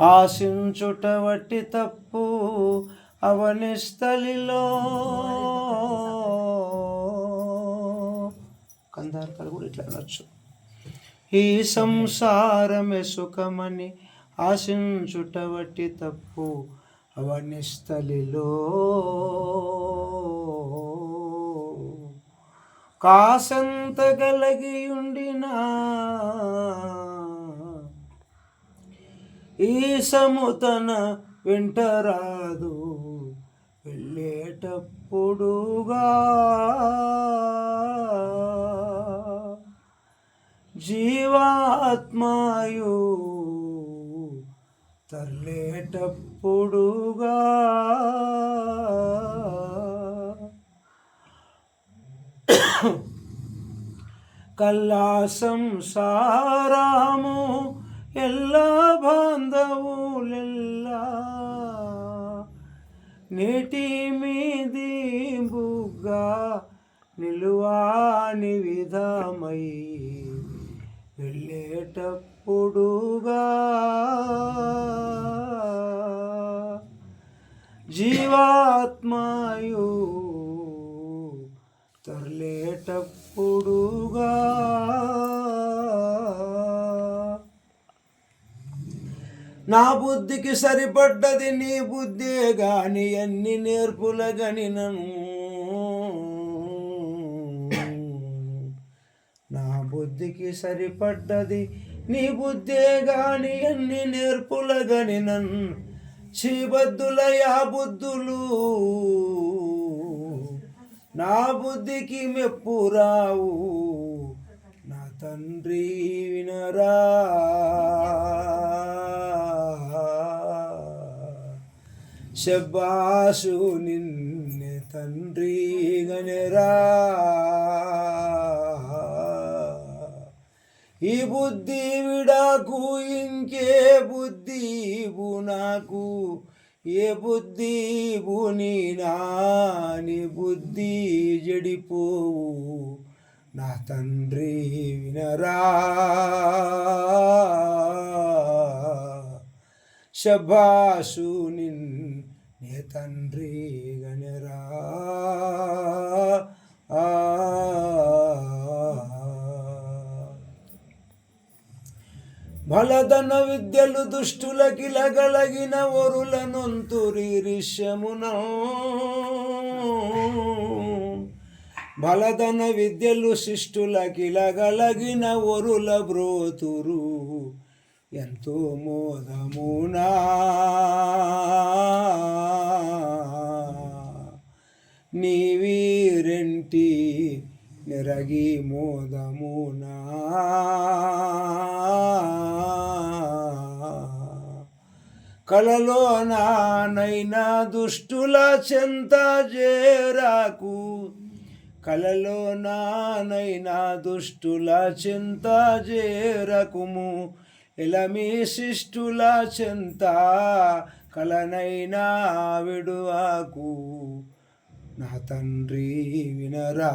ఆశించుట వట్టి తప్పు అవనిస్థలిలో. కందార్కాలు కూడా ఇట్లా అనొచ్చు. ఈ సంసారమే సుఖమని ఆశించుట వట్టి తప్పు అవనిస్థలిలో. కాసంత గలగియుండినా ఈ సముతన వెంటరాదు వెళ్ళేటప్పుడుగా. జీవాత్మయు తరలేటప్పుడుగా. కల్లా సంసారము ಎಲ್ಲ ಬಾಂಧವುಲೆಲ್ಲ నీటి మీది బుగ్గ నిలువాని విధమై వెళ్ళేటప్పుడుగా. జీవాత్మయు తరలేటప్పుడుగా. నా బుద్ధికి సరిపడ్డది నీ బుద్ధే గాని అన్ని నేర్పుల గనినను. నా బుద్ధికి సరిపడ్డది నీ బుద్ధే గాని అన్ని నేర్పుల గనినన్. చీబద్దులయా బుద్ధులు నా బుద్ధికి మెప్పురావు. నా తండ్రి వినరా. శబ్బాసు నిన్నే తండ్రి గనరా. ఈ బుద్ధి విడాకు ఇంకే బుద్ధి నాకు. ఏ బుద్ధి బుని నాని బుద్ధి జడిపోవు. నా తండ్రి వినరా. శబాసు నిన్నే తండ్రి గనరా. బలదన విద్యలు దుష్టులకిలగలగిన ఒరుల నొంతురి రిష్యమున. బలదన విద్యలు శిష్టులకిలగలగిన ఒరుల బ్రోతురు ఎంతో మోదమునా. నీవీరెంటి నెరగి మోదమునా. కలలో నానైనా దుష్టుల చెంత చేరాకు. కలలో నానైనా దుష్టుల చింత చేరకుము. ఎలమి శిష్టుల చింత కలనైనా విడువాకు. నా తండ్రి వినరా.